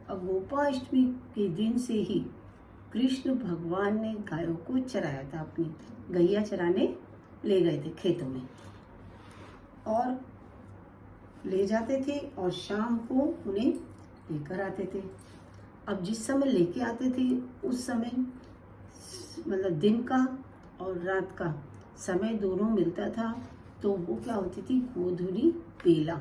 गोपाष्टमी के दिन से ही कृष्ण भगवान ने गायों को चराया था। अपनी गैया चराने ले गए थे खेतों में और ले जाते थे और शाम को उन्हें लेकर आते थे। अब जिस समय लेके आते थे उस समय मतलब दिन का और रात का समय दोनों मिलता था, तो वो क्या होती थी, गोधूली बेला।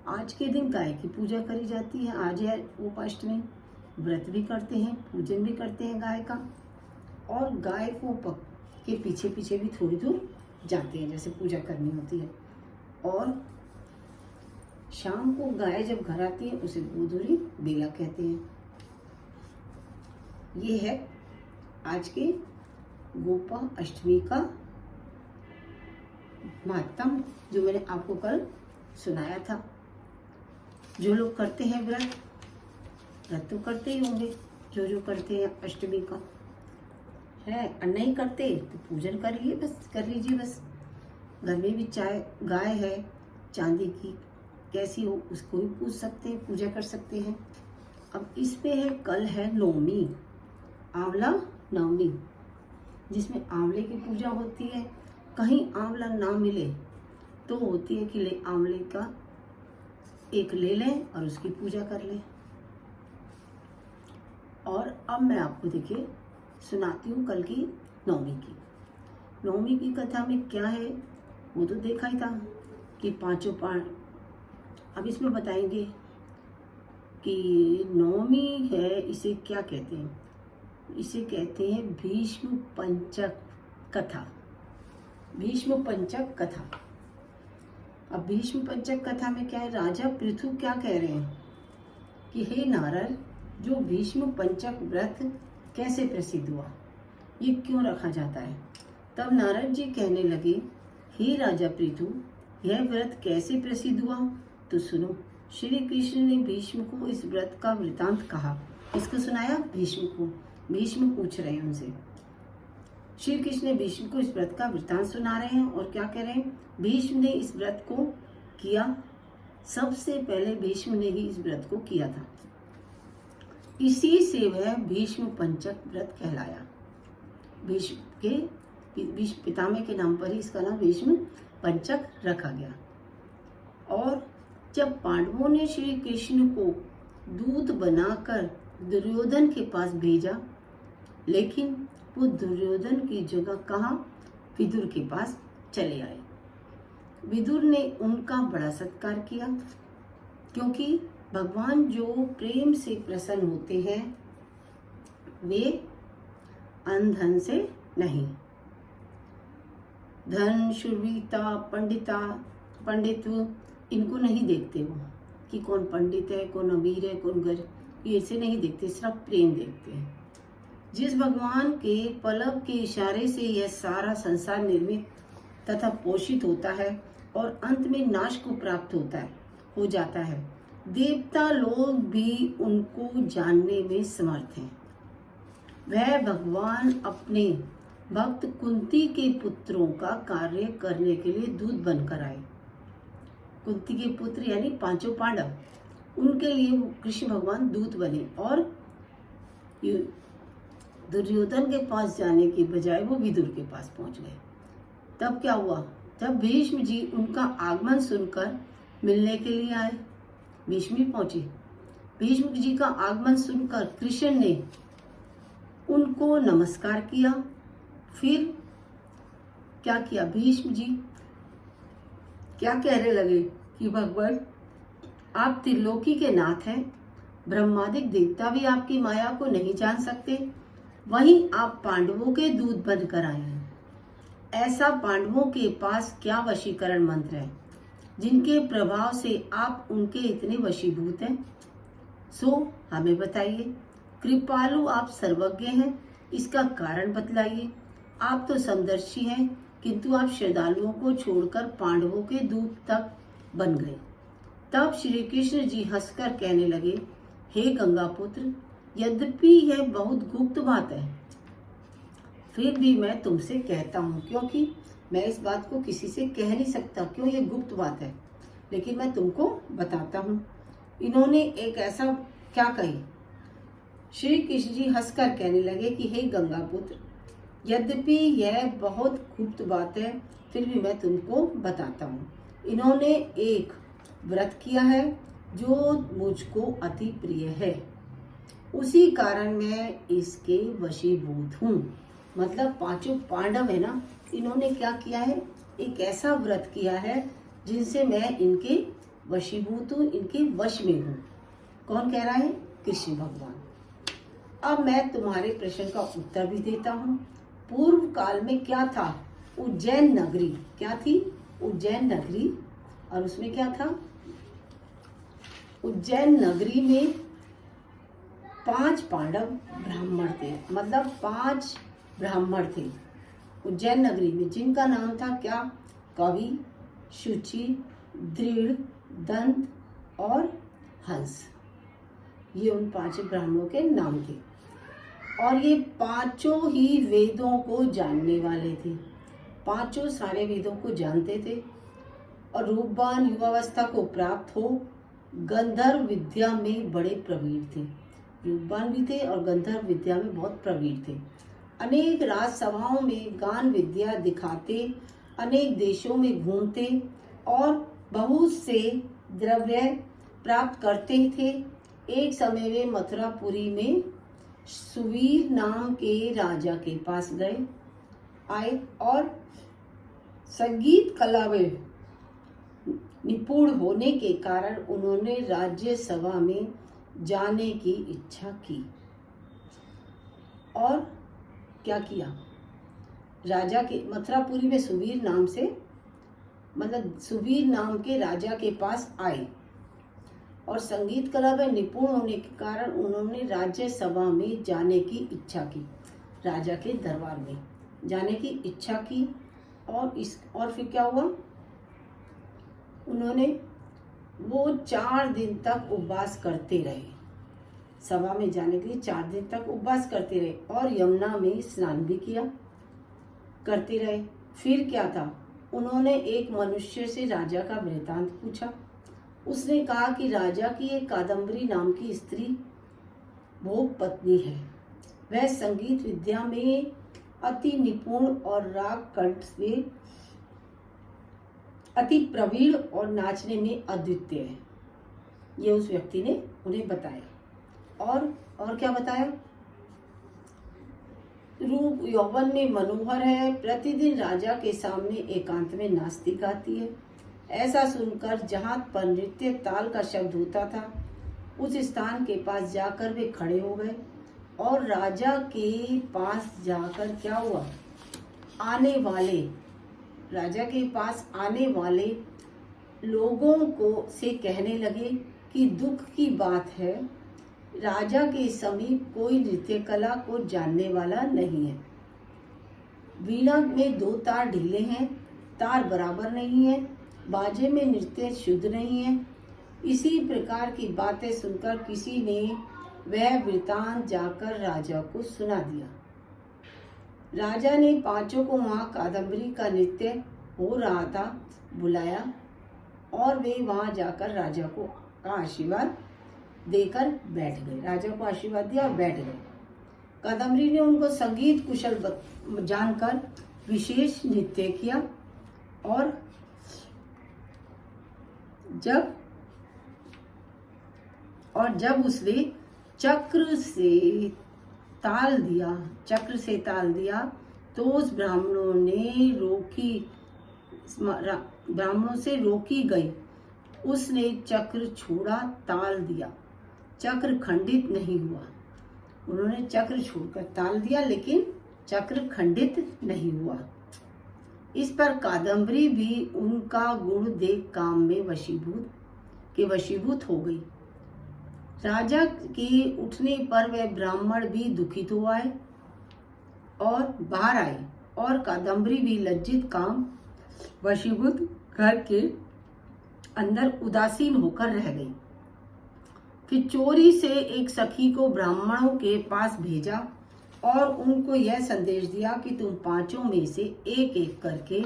आज के दिन गाय की पूजा करी जाती है। आज है गोपाष्टमी, व्रत भी करते हैं, पूजन भी करते हैं गाय का, और गाय को पक के पीछे पीछे भी थोड़ी दूर जाते हैं जैसे पूजा करनी होती है। और शाम को गाय जब घर आती है उसे गोधूली बेला कहते हैं। ये है आज के गोपा अष्टमी का महत्तम, जो मैंने आपको कल सुनाया था। जो लोग करते हैं व्रत तो करते ही होंगे, जो करते हैं अष्टमी का है, और नहीं करते तो पूजन करिए, बस कर लीजिए। बस घर में भी चाहे गाय है चांदी की, कैसी हो उसको भी पूज सकते हैं, पूजा कर सकते हैं। अब इसमें है, कल है नवमी, आंवला नवमी, जिसमें आंवले की पूजा होती है। कहीं आंवला ना मिले तो होती है कि आंवले का एक ले लें और उसकी पूजा कर लें। और अब मैं आपको देखिए सुनाती हूँ कल की नवमी की। नवमी की कथा में क्या है वो तो देखा ही था कि पांचों पांड। अब इसमें बताएंगे कि नवमी है, इसे क्या कहते हैं। इसे कहते हैं भीष्म पंचक कथा। भीष्म पंचक कथा। अब भीष्म पंचक कथा में क्या है, राजा पृथु क्या कह रहे हैं कि हे नारद, जो भीष्म पंचक व्रत कैसे प्रसिद्ध हुआ, ये क्यों रखा जाता है। तब नारद जी कहने लगे, हे राजा पृथु, यह व्रत कैसे प्रसिद्ध हुआ तो सुनो। श्री कृष्ण ने भीष्म को इस व्रत का वृतांत कहा। किसको सुनाया, भीष्म को। भीष्म पूछ रहे हैं उनसे। श्री कृष्ण ने भीष्म को इस व्रत का वृतांत सुना रहे हैं और क्या कह रहे हैं, भीष्म ने इस व्रत को किया, सबसे पहले भीष्म ने ही इस व्रत को किया था। इसी से वह भीष्म पंचक व्रत कहलाया। भीष्म पितामह के नाम पर ही इसका नाम भीष्म पंचक रखा गया। और जब पांडवों ने श्री कृष्ण को दूत बनाकर दुर्योधन के पास भेजा, लेकिन वो दुर्योधन की जगह कहाँ, विदुर के पास चले आए। विदुर ने उनका बड़ा सत्कार किया, क्योंकि भगवान जो प्रेम से प्रसन्न होते हैं वे अनधन से नहीं। धन, शूरवीरता, पंडित्व इनको नहीं देखते वो, कि कौन पंडित है, कौन अमीर है, कौन गरीब, ये ऐसे नहीं देखते, सिर्फ प्रेम देखते हैं। जिस भगवान के पलक के इशारे से यह सारा संसार निर्मित तथा पोषित होता है और अंत में नाश को प्राप्त हो जाता है, देवता लोग भी उनको जानने में समर्थ हैं। वह भगवान अपने भक्त कुंती के पुत्रों का कार्य करने के लिए दूत बनकर आए। कुंती के पुत्र यानी पांचों पांडव, उनके लिए कृष्ण भगवान दूत बने और दुर्योधन के पास जाने के बजाय वो विदुर के पास पहुंच गए। तब क्या हुआ, तब भीष्म जी उनका आगमन सुनकर मिलने के लिए आए। भीष्म भी पहुंचे। भीष्म जी का आगमन सुनकर कृष्ण ने उनको नमस्कार किया। फिर क्या किया, भीष्म जी क्या कहने लगे कि भगवान आप त्रिलोकी के नाथ हैं, ब्रह्मादिक देवता भी आपकी माया को नहीं जान सकते, वहीं आप पांडवों के दूत बनकर आए हैं। ऐसा पांडवों के पास क्या वशीकरण मंत्र है जिनके प्रभाव से आप उनके इतने वशीभूत हैं, सो हमें बताइए। कृपालु आप सर्वज्ञ हैं, इसका कारण बतलाइए। आप तो समदर्शी हैं, किंतु आप श्रद्धालुओं को छोड़कर पांडवों के दूत तक बन गए। तब श्री कृष्ण जी हंसकर कहने लगे, हे गंगा पुत्र, यद्यपि यह बहुत गुप्त बात है, फिर भी मैं तुमसे कहता हूँ, क्योंकि मैं इस बात को किसी से कह नहीं सकता, क्यों, ये गुप्त बात है, लेकिन मैं तुमको बताता हूँ। इन्होंने एक ऐसा क्या कही? श्री कृष्ण जी हंसकर कहने लगे कि हे गंगा पुत्र, यद्यपि यह बहुत गुप्त बात है, फिर भी मैं तुमको बताता हूँ। इन्होंने एक व्रत किया है जो मुझको अति प्रिय है, उसी कारण मैं इसके वशीभूत हूँ। मतलब पांचों पांडव है ना, इन्होंने क्या किया है? एक ऐसा व्रत किया है जिनसे मैं इनके वशीभूत हूँ, इनके वश में हूँ। कौन कह रहा है? कृष्ण भगवान। अब मैं तुम्हारे प्रश्न का उत्तर भी देता हूँ। पूर्व काल में क्या था? उज्जैन नगरी क्या थी? उज्जैन नगरी। और उसमें क्या था? उज्जैन नगरी में 5 पांडव ब्राह्मण थे, मतलब 5 ब्राह्मण थे उज्जैन नगरी में, जिनका नाम था क्या? कवि, शुचि, दृढ़, दंत और हंस। ये उन 5 ब्राह्मणों के नाम थे और ये पांचों ही वेदों को जानने वाले थे। पांचों सारे वेदों को जानते थे और रूपवान युवावस्था को प्राप्त हो गंधर्व विद्या में बड़े प्रवीण थे। रूपवान भी थे और गंधर्व विद्या में बहुत प्रवीण थे। अनेक राजसभाओं में गान विद्या दिखाते, अनेक देशों में घूमते और बहुत से द्रव्य प्राप्त करते थे। एक समय वे मथुरापुरी में सुवीर नाम के राजा के पास आए और संगीत कला में निपुण होने के कारण उन्होंने राज्य सभा में जाने की इच्छा की। और क्या किया? राजा के मथुरापुरी में सुवीर नाम से, मतलब सुवीर नाम के राजा के पास आए और संगीत कला में निपुण होने के कारण उन्होंने राज्य सभा में जाने की इच्छा की। राजा के दरबार में जाने की इच्छा की और फिर क्या हुआ? उन्होंने वो 4 दिन तक उपवास करते रहे। सभा में जाने के लिए 4 दिन तक उपवास करते रहे और यमुना में स्नान भी किया, करते रहे। फिर क्या था? उन्होंने एक मनुष्य से राजा का वृत्तांत पूछा। उसने कहा कि राजा की एक कादम्बरी नाम की स्त्री भोग पत्नी है। वह संगीत विद्या में अति निपुण और राग कंठ से अति प्रवीण और नाचने में अद्वितीय है। ये उस व्यक्ति ने उन्हें बताया। और क्या बताया? रूप यौवन में मनोहर है, प्रतिदिन राजा के सामने एकांत में नाचती गाती है। ऐसा सुनकर जहां पर नृत्य ताल का शब्द होता था, उस स्थान के पास जाकर वे खड़े हो गए और राजा के पास जाकर क्या हुआ? राजा के पास आने वाले लोगों को से कहने लगे कि दुख की बात है, राजा के समीप कोई नृत्य कला को जानने वाला नहीं है। वीणा में 2 तार ढीले हैं, तार बराबर नहीं है, बाजे में नृत्य शुद्ध नहीं है। इसी प्रकार की बातें सुनकर किसी ने वह वृतांत जाकर राजा को सुना दिया। राजा ने 5 को वहां कादम्बरी का नृत्य हो रहा था बुलाया और वे वहां जाकर राजा को आशीर्वाद देकर बैठ गए। राजा को आशीर्वाद दिया और बैठ गए। कादम्बरी ने उनको संगीत कुशल जानकर विशेष नृत्य किया और जब उसने चक्र से ताल दिया तो उस ब्राह्मणों से रोकी गई। उसने चक्र छोड़ा, ताल दिया, चक्र खंडित नहीं हुआ। उन्होंने चक्र छोड़कर ताल दिया लेकिन चक्र खंडित नहीं हुआ। इस पर कादम्बरी भी उनका गुण देख काम में वशीभूत हो गई। राजा के उठने पर वह ब्राह्मण भी दुखित हुआ है और बाहर आए और कादम्बरी भी लज्जित काम वशीभूत घर के अंदर उदासीन होकर रह गई। फिर चोरी से एक सखी को ब्राह्मणों के पास भेजा और उनको यह संदेश दिया कि तुम 5 में से एक करके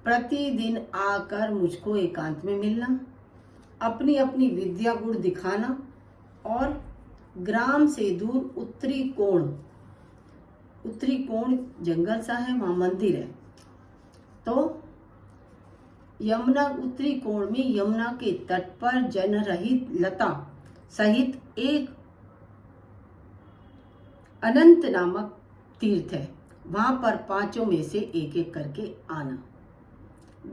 प्रतिदिन आकर मुझको एकांत में मिलना। अपनी अपनी विद्या गुण दिखाना और ग्राम से दूर उत्तरी कोण जंगल सा है, वहां मंदिर है। तो यमुना उत्तरी कोण में यमुना के तट पर जनरहित लता सहित एक अनंत नामक तीर्थ है। वहां पर 5 में से एक एक करके आना।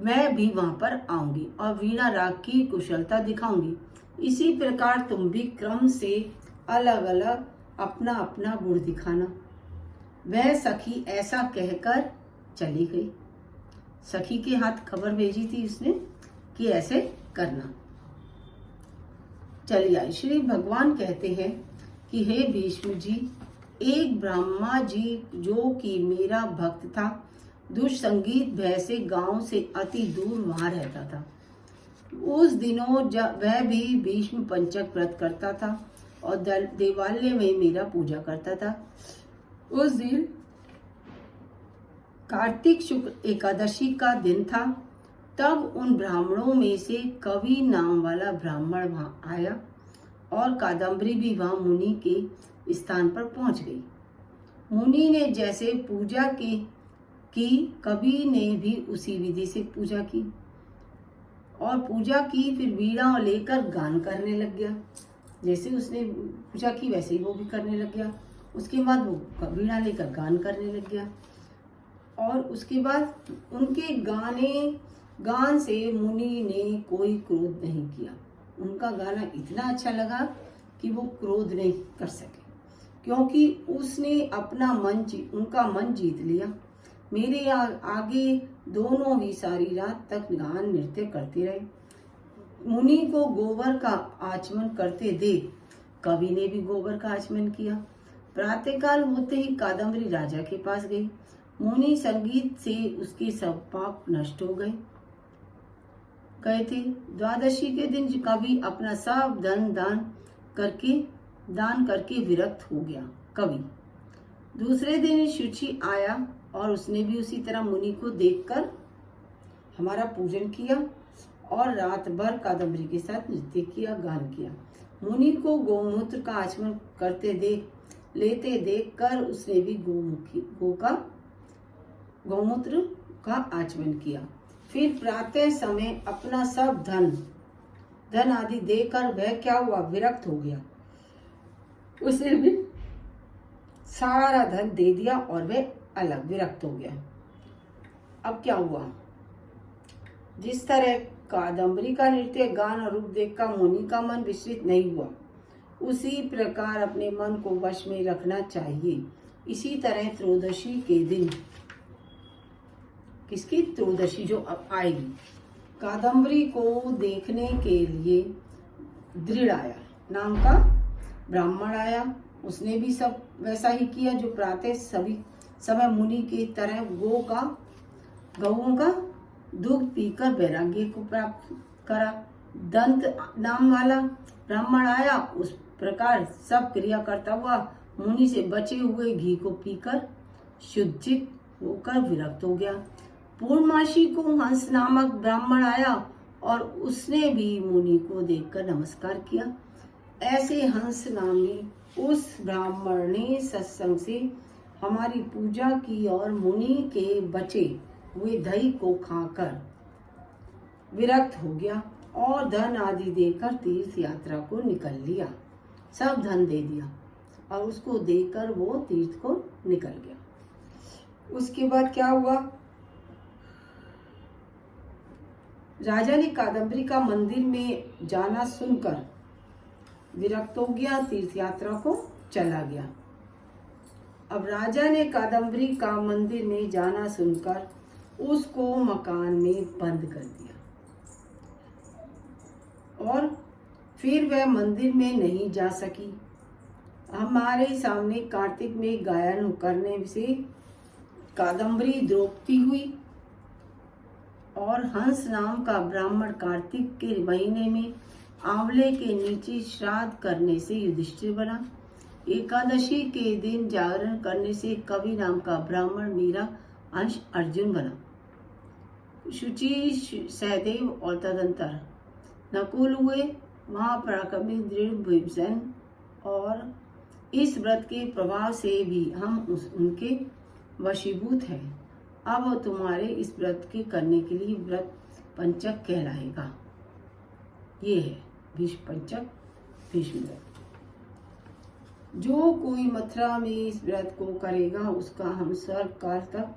मैं भी वहां पर आऊंगी और वीणा राग की कुशलता दिखाऊंगी। इसी प्रकार तुम भी क्रम से अलग अलग अपना अपना गुण दिखाना। वह सखी ऐसा कहकर चली गई। सखी के हाथ खबर भेजी थी उसने कि ऐसे करना। चली आई। श्री भगवान कहते हैं कि हे भीष्म जी, एक ब्रह्मा जी जो कि मेरा भक्त था, दुष्संगीत भय से गांव से अति दूर वहां रहता था। उस दिनों जब वह भी भीष्म पंचक व्रत करता था और देवालय में मेरा पूजा करता था। उस दिन कार्तिक शुक्ल एकादशी का दिन था। तब उन ब्राह्मणों में से कवि नाम वाला ब्राह्मण वहां आया और कादम्बरी भी वहां मुनि के स्थान पर पहुंच गई। मुनि ने जैसे पूजा की कवि ने भी उसी विधि से पूजा की और फिर वीणा लेकर गान करने लग गया। जैसे उसने पूजा की वैसे ही वो भी करने लग गया। उसके बाद वो वीणा लेकर गान करने लग गया और उसके बाद उनके गान से मुनि ने कोई क्रोध नहीं किया। उनका गाना इतना अच्छा लगा कि वो क्रोध नहीं कर सके, क्योंकि उसने उनका मन जीत लिया। मेरे आगे दोनों ही सारी रात तक गान नृत्य करते रहे। मुनि को गोबर का आचमन करते देख कवि ने भी गोबर का आचमन किया। प्रातःकाल होते ही कादम्बरी राजा के पास गई। मुनि संगीत से उसके सब पाप नष्ट हो गए थे। द्वादशी के दिन कवि अपना सब धन दान करके विरक्त हो गया। कवि दूसरे दिन शुचि आया और उसने भी उसी तरह मुनि को देखकर हमारा पूजन किया और रात भर कादम्बरी के साथ नृत्य किया, गान किया। मुनि को गौमूत्र का आचमन लेते देखकर उसने भी गौमूत्र का आचमन किया। फिर प्रातः समय अपना सब धन आदि देकर वह क्या हुआ, विरक्त हो गया। उसे भी सारा धन दे दिया और वह अलग विरक्त हो गया। अब क्या हुआ, जिस तरह कादम्बरी का नृत्य गान और रूप देखकर मुनि का मन विचलित नहीं हुआ, उसी प्रकार अपने मन को वश में रखना चाहिए। इसी तरह त्रयोदशी के दिन, किसकी त्रयोदशी जो अब आएगी, कादम्बरी को देखने के लिए दृढ़ आया नाम का ब्राह्मण आया। उसने भी सब वैसा ही किया जो प्रातः समय मुनि की तरह गौओं का दूध पीकर वैराग्य को प्राप्त करा। दंत नाम वाला ब्राह्मण आया, उस प्रकार सब क्रिया करता हुआ मुनि से बचे हुए घी को पीकर शुद्धित होकर विरक्त हो गया। पूर्णमासी को हंस नामक ब्राह्मण आया और उसने भी मुनि को देखकर नमस्कार किया। ऐसे हंस नामी उस ब्राह्मण ने सत्संग से हमारी पूजा की और मुनि के बचे हुए दही को खाकर विरक्त हो गया और धन आदि देकर तीर्थ यात्रा को निकल लिया। सब धन दे दिया और उसको देकर वो तीर्थ को निकल गया। उसके बाद क्या हुआ, राजा ने कादम्बरी का मंदिर में जाना सुनकर विरक्त हो गया, तीर्थ यात्रा को चला गया। अब राजा ने कादम्बरी का मंदिर में जाना सुनकर उसको मकान में बंद कर दिया और फिर वह मंदिर में नहीं जा सकी। हमारे सामने कार्तिक में गायन करने से कादम्बरी द्रौपदी हुई और हंस नाम का ब्राह्मण कार्तिक के महीने में आंवले के नीचे श्राद्ध करने से युधिष्ठिर बना। एकादशी के दिन जागरण करने से कवि नाम का ब्राह्मण मेरा अंश अर्जुन बना। शुचि सहदेव और तदंतर नकुल हुए। वहाँ पराक्रमी दृढ़ विजन और इस व्रत के प्रभाव से भी हम उनके वशीभूत हैं। अब तुम्हारे इस व्रत के करने के लिए व्रत पंचक कहलाएगा। ये है भीष्म पंचक, भीष्म व्रत। जो कोई मथुरा में इस व्रत को करेगा उसका हम स्वर्ग काल तक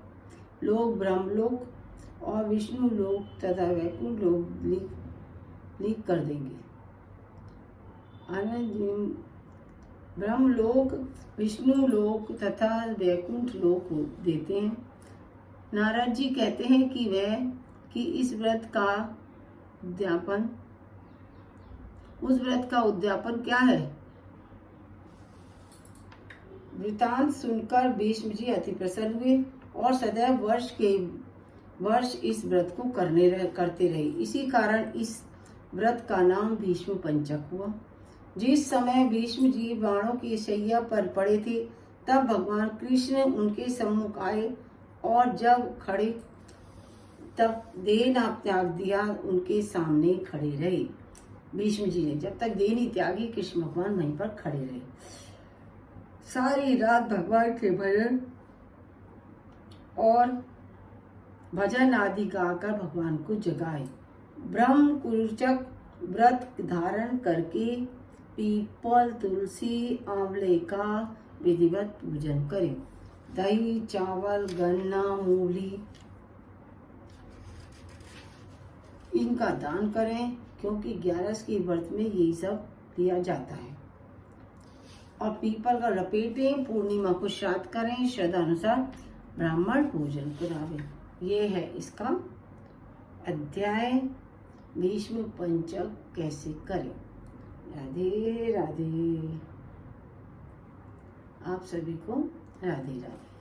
लोक, ब्रह्मलोक और विष्णु लोक तथा वैकुंठ लोक लीक कर देंगे। ब्रह्मलोक, विष्णु लोक तथा वैकुंठ लोक देते हैं। नारद जी कहते हैं कि इस व्रत का उद्यापन, उस व्रत का उद्यापन क्या है? वृतांत सुनकर भीष्म जी अति प्रसन्न हुए और सदैव वर्ष इस व्रत को करते रहे। इसी कारण इस व्रत का नाम भीष्म पंचक हुआ। जिस समय भीष्म जी बाणों की शैया पर पड़े थे तब भगवान कृष्ण उनके सम्मुख आए और जब खड़े तब देह न त्याग दिया उनके सामने खड़े रहे। भीष्म जी ने जब तक देह नहीं त्यागी कृष्ण भगवान वहीं पर खड़े रहे। सारी रात भगवान के भजन और भजन आदि गाकर भगवान को जगाए। ब्रह्म कुरुचक व्रत धारण करके पीपल, तुलसी, आंवले का विधिवत पूजन करें। दही, चावल, गन्ना, मूली इनका दान करें क्योंकि 11 के व्रत में यही सब दिया जाता है। और पीपल का लपेटें, पूर्णिमा को श्राद्ध करें, श्रद्धा अनुसार ब्राह्मण भोजन करावे। ये है इसका अध्याय, भीष्म पंचक कैसे करें। राधे राधे। आप सभी को राधे राधे।